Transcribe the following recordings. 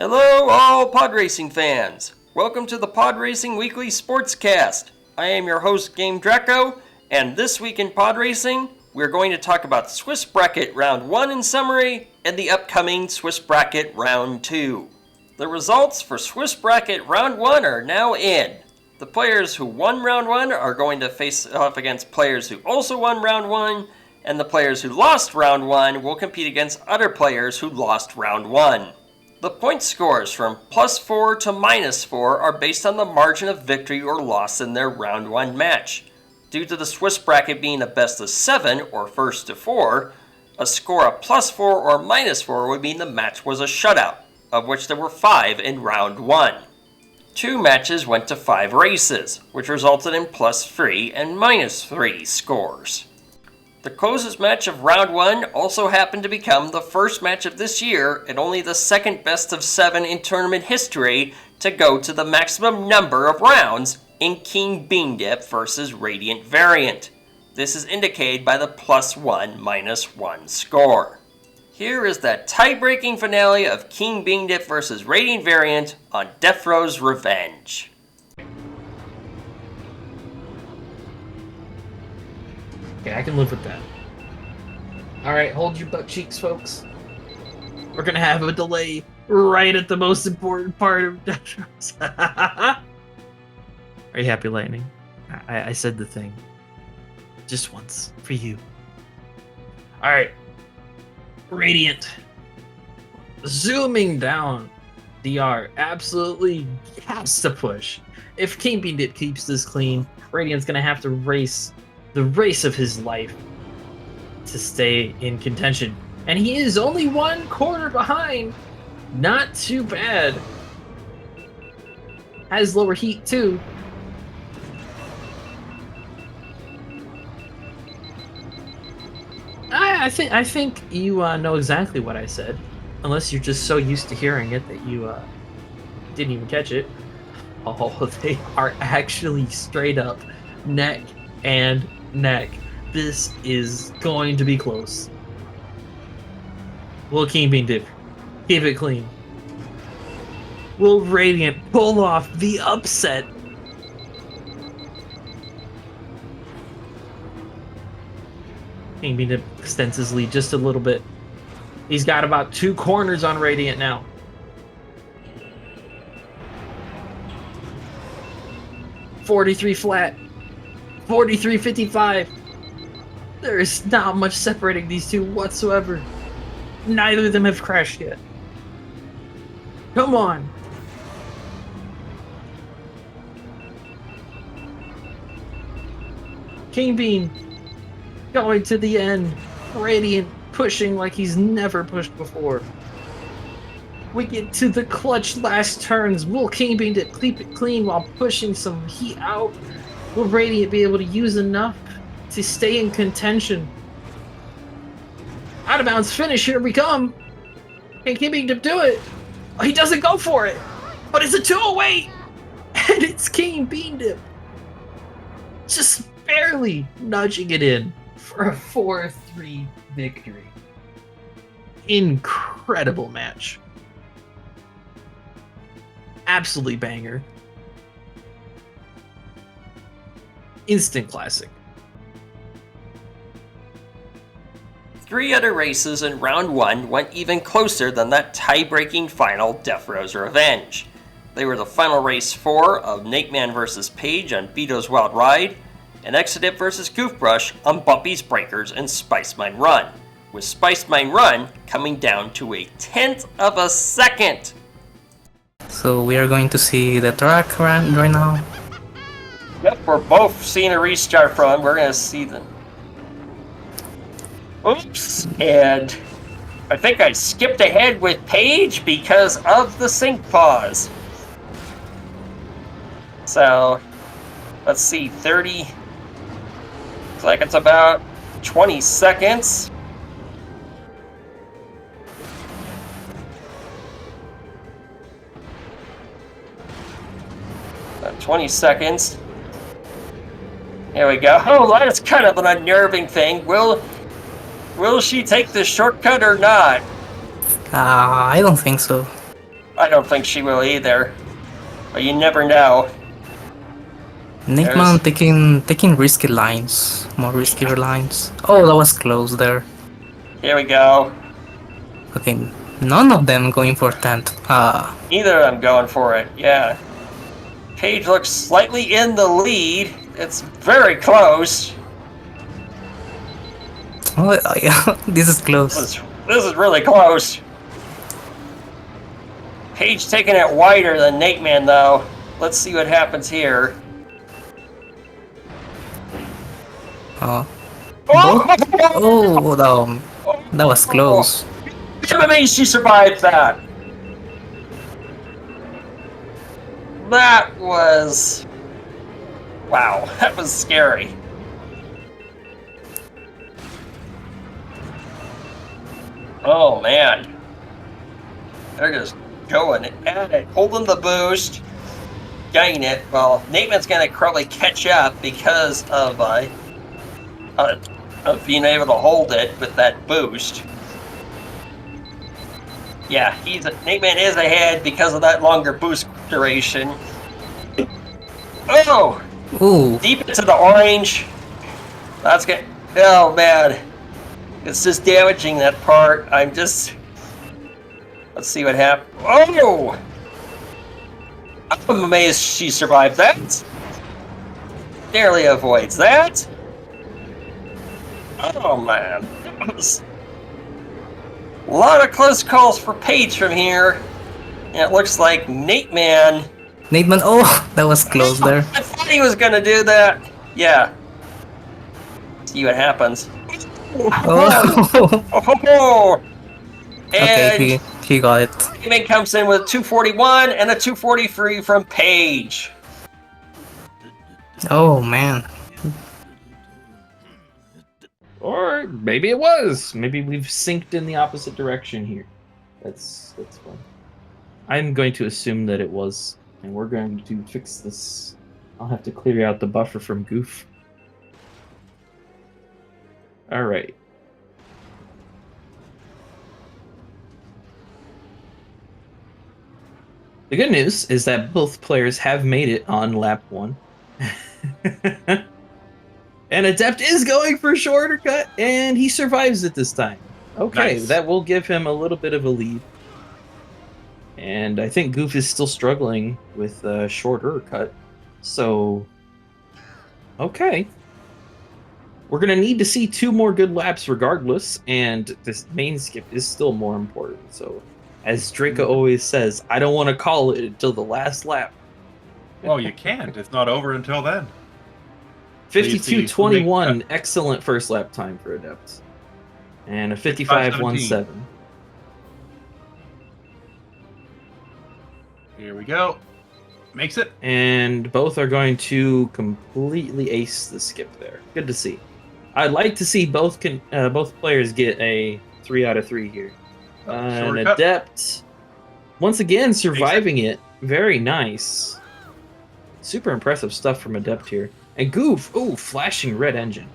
Hello, all Podracing fans! Welcome to the Podracing Weekly Sportscast. I am your host, Gamedraco, and this week in Podracing, we're going to talk about Swiss Bracket Round 1 in summary, and the upcoming Swiss Bracket Round 2. The results for Swiss Bracket Round 1 are now in. The players who won Round 1 are going to face off against players who also won Round 1, and the players who lost Round 1 will compete against other players who lost Round 1. The point scores from +4 to -4 are based on the margin of victory or loss in their Round 1 match. Due to the Swiss bracket being a best of 7 or first to 4, a score of +4 or -4 would mean the match was a shutout, of which there were 5 in Round 1. 2 matches went to 5 races, which resulted in +3 and -3 scores. The closest match of Round 1 also happened to become the first match of this year and only the second best of 7 in tournament history to go to the maximum number of rounds in King Bean Dip versus Radiant Variant. This is indicated by the +1 -1 score. Here is the tie-breaking finale of King Bean Dip versus Radiant Variant on Death Row's Revenge. Okay, I can live with that. Alright, hold your butt cheeks, folks. We're gonna have a delay right at the most important part of Death Rows. Are you happy, Lightning? I said the thing. Just once. For you. Alright. Radiant. Zooming down. DR absolutely has to push. If King Bean Dip keeps this clean, Radiant's gonna have to race the race of his life to stay in contention. And he is only 1 corner behind. Not too bad. Has lower heat too. I think you know exactly what I said, unless you're just so used to hearing it that you didn't even catch it. Oh, they are actually straight up neck and neck. This is going to be close. Will King Bean Dip keep it clean? Will Radiant pull off the upset? King Bean Dip extends his lead just a little bit. He's got about 2 corners on Radiant now. $43 flat. 43.55. There is not much separating these two whatsoever. Neither of them have crashed yet. Come on. King Bean going to the end. Radiant pushing like he's never pushed before. We get to the clutch last turns. Will King Bean keep it clean while pushing some heat out? Will Radiant be able to use enough to stay in contention? Out of bounds finish, here we come. Can King Bean Dip do it? Oh, he doesn't go for it. But it's a 2-away. And it's King Bean Dip. Just barely nudging it in for a 4-3 victory. Incredible match. Absolutely banger. Instant classic. 3 other races in Round 1 went even closer than that tie-breaking final Death Row's Revenge. They were the final race 4 of Nate Man vs. Paige on Vito's Wild Ride, and Exodip vs. Goofbrush on Bumpy's Breakers and Spice Mine Run, with Spice Mine Run coming down to a 1/10 of a second. So we are going to see the track right now. Yep, we're both seeing a restart from. We're going to see them. Oops, and I think I skipped ahead with Paige because of the sync pause. So, let's see, 30, looks like it's about 20 seconds. About 20 seconds. There we go. Oh, that's kind of an unnerving thing. Will she take the shortcut or not? I don't think so. I don't think she will either. But you never know. Nickman taking risky lines, more riskier lines. Oh, that was close there. Here we go. Okay, none of them going for 10th. Neither of them going for it, yeah. Paige looks slightly in the lead. It's very close. Oh, yeah, this is close. This is really close. Paige taking it wider than Nate Man, though. Let's see what happens here. Oh, Oh! that was close. I'm amazed she survived that. That was... Wow, that was scary. Oh, man. They're just going at it, holding the boost, getting it. Well, Nateman's going to probably catch up because of being able to hold it with that boost. Yeah, Nateman is ahead because of that longer boost duration. Oh! Ooh, Deep into the orange. That's good. Oh, man. It's just damaging that part. Let's see what happens. Oh! I'm amazed she survived that. Barely avoids that. Oh, man. That was a lot of close calls for Paige from here. And it looks like Nateman... Nickman, oh, that was close there. I thought he was going to do that. Yeah. See what happens. Oh, Oh! okay, And he got it. Nateman comes in with 241 and a 243 from Paige. Oh man. Or maybe it was. Maybe we've synced in the opposite direction here. That's fun. I'm going to assume that it was, and we're going to fix this. I'll have to clear out the buffer from Goof. All right. The good news is that both players have made it on lap 1. And Adept is going for shorter cut, and he survives it this time. Okay, Nice. That will give him a little bit of a lead. And I think Goof is still struggling with a shorter cut. So, okay. We're going to need to see 2 more good laps regardless, and this main skip is still more important. So, as Draco always says, I don't want to call it until the last lap. Oh, you can't. It's not over until then. So you see 52.21, excellent first lap time for Adept. And a 55.17. Here we go. Makes it. And both are going to completely ace the skip there. Good to see. I'd like to see both players get a 3 out of 3 here. An Shortcut. Adept, once again, surviving it. Very nice. Super impressive stuff from Adept here. And Goof, ooh, flashing red engine.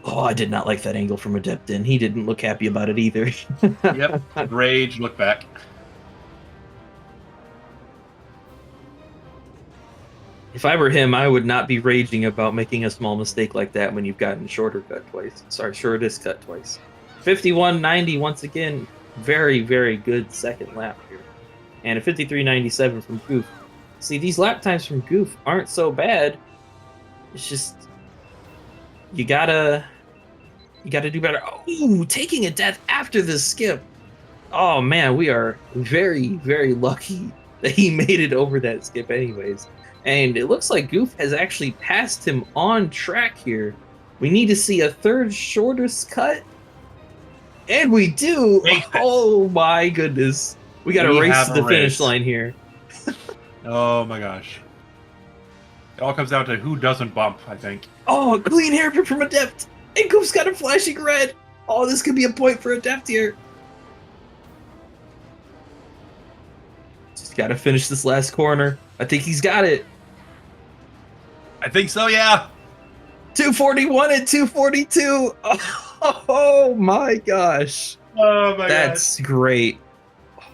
Oh, I did not like that angle from Adept, and he didn't look happy about it either. Yep. Rage. Look back. If I were him, I would not be raging about making a small mistake like that when you've gotten shortest cut twice. 51.90 once again, very, very good second lap here. And a 53.97 from Goof. See, these lap times from Goof aren't so bad. It's just you gotta do better. Oh, taking a death after the skip. Oh man, we are very, very lucky that he made it over that skip anyways. And it looks like Goof has actually passed him on track here. We need to see a third shortest cut. And we do. Oh my goodness. We got to race to the finish line here. Oh my gosh. It all comes down to who doesn't bump, I think. Oh, clean hairpin from Adept. And Goof's got a flashing red. Oh, this could be a point for Adept here. Just got to finish this last corner. I think he's got it. I think so, yeah. 241 and 242. Oh my gosh. Oh my That's great.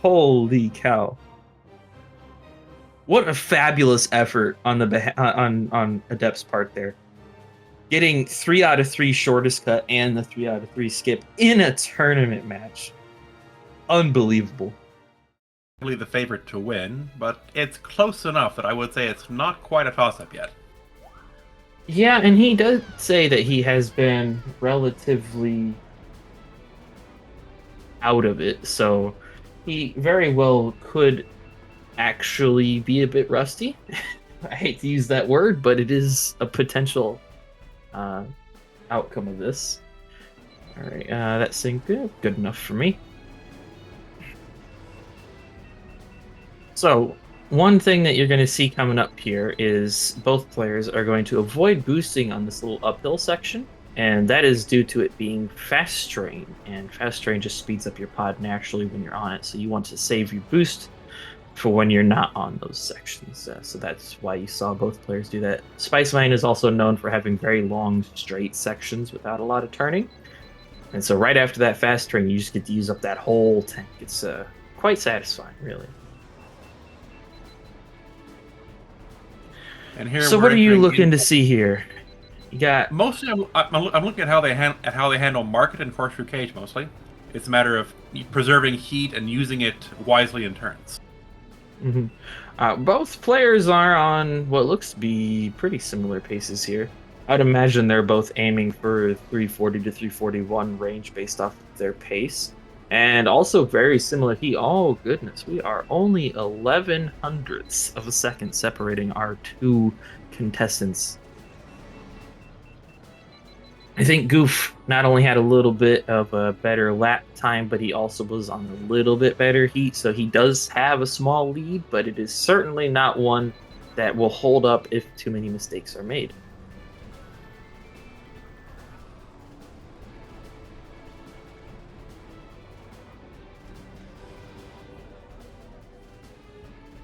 Holy cow! What a fabulous effort on the on Adept's part there. Getting 3 out of 3 shortest cut and the 3 out of 3 skip in a tournament match. Unbelievable. Really the favorite to win, but it's close enough that I would say it's not quite a toss-up yet. Yeah, and he does say that he has been relatively out of it, so he very well could actually be a bit rusty. I hate to use that word, but it is a potential outcome of this. All right, that seemed good enough for me. So, one thing that you're going to see coming up here is both players are going to avoid boosting on this little uphill section, and that is due to it being fast terrain, and fast terrain just speeds up your pod naturally when you're on it, so you want to save your boost for when you're not on those sections. So that's why you saw both players do that. Spice Mine is also known for having very long, straight sections without a lot of turning, and so right after that fast terrain, you just get to use up that whole tank. It's quite satisfying, really. And here So what are you looking to see here? You got mostly. I'm looking at how they handle market and force through cage. Mostly, it's a matter of preserving heat and using it wisely in turns. Both players are on what looks to be pretty similar paces here. I'd imagine they're both aiming for 340 to 341 range based off of their pace. And also very similar heat. Oh, goodness. We are only 11 hundredths of a second separating our two contestants. I think Goof not only had a little bit of a better lap time, but he also was on a little bit better heat. So he does have a small lead, but it is certainly not one that will hold up if too many mistakes are made.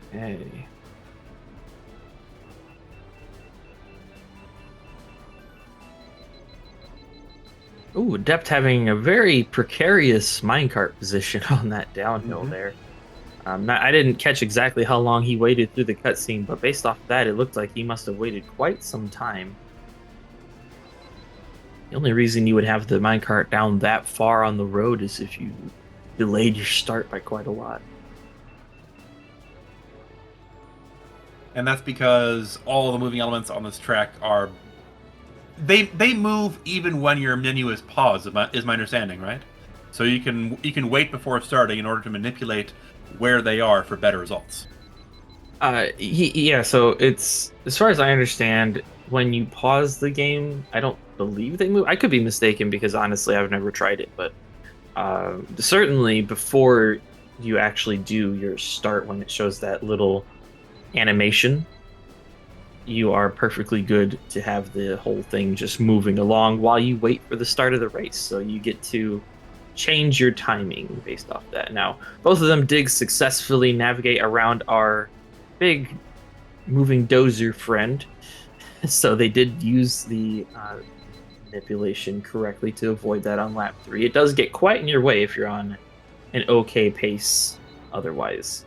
Hey. Ooh, Adept having a very precarious minecart position on that downhill there. I didn't catch exactly how long he waited through the cutscene, but based off that, it looked like he must have waited quite some time. The only reason you would have the minecart down that far on the road is if you delayed your start by quite a lot. And that's because all the moving elements on this track are... They move even when your menu is paused, is my understanding, right? So you can wait before starting in order to manipulate where they are for better results. Yeah, so it's, as far as I understand, when you pause the game, I don't believe they move. I could be mistaken because honestly I've never tried it, but certainly before you actually do your start, when it shows that little animation, you are perfectly good to have the whole thing just moving along while you wait for the start of the race. So you get to change your timing based off that. Now, both of them did successfully navigate around our big moving dozer friend. So they did use the manipulation correctly to avoid that on lap 3. It does get quite in your way if you're on an okay pace otherwise.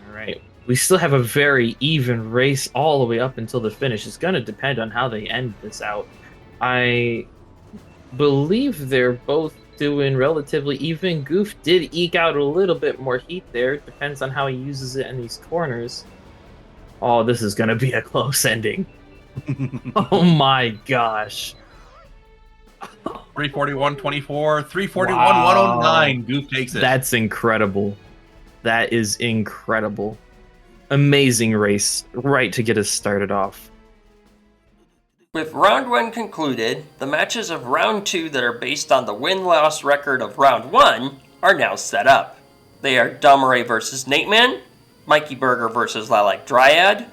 All right. We still have a very even race all the way up until the finish. It's going to depend on how they end this out. I believe they're both doing relatively even. Goof did eke out a little bit more heat there. It depends on how he uses it in these corners. Oh, this is going to be a close ending. Oh my gosh. 341.24, 341.109. Wow. Goof takes it. That's incredible. That is incredible. Amazing race, right to get us started off. With round 1 concluded, the matches of round 2 that are based on the win-loss record of round 1 are now set up. They are Dumray versus Nateman, Mikey Burger versus Lilac Dryad,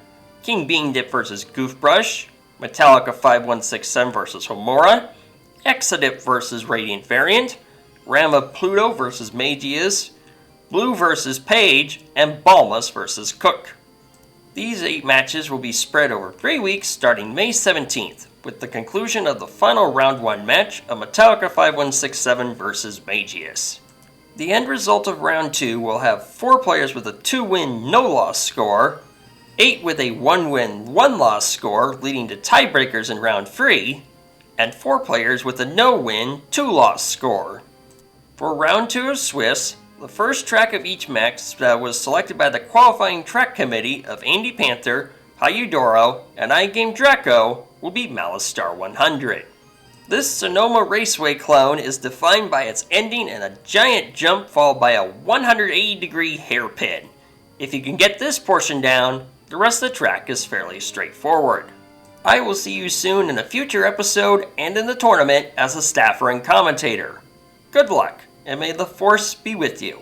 King Bean Dip versus Goofbrush, Metallica 5167 versus Homora, Exodip versus Radiant Variant, Rama Pluto versus Magius, Blue versus Page, and Balmus versus Cook. These 8 matches will be spread over 3 weeks starting May 17th, with the conclusion of the final round 1 match of Metallica 5167 versus Magius. The end result of round 2 will have 4 players with a 2-win, no-loss score, 8 with a 1-win, 1-loss score, leading to tiebreakers in round 3, and 4 players with a no-win, 2-loss score. For round 2 of Swiss, the first track of each match was selected by the qualifying track committee of Andy Panther, Hayudoro, and I Gamedraco will be Malice Star 100. This Sonoma Raceway clone is defined by its ending in a giant jump followed by a 180-degree hairpin. If you can get this portion down, the rest of the track is fairly straightforward. I will see you soon in a future episode and in the tournament as a staffer and commentator. Good luck, and may the Force be with you.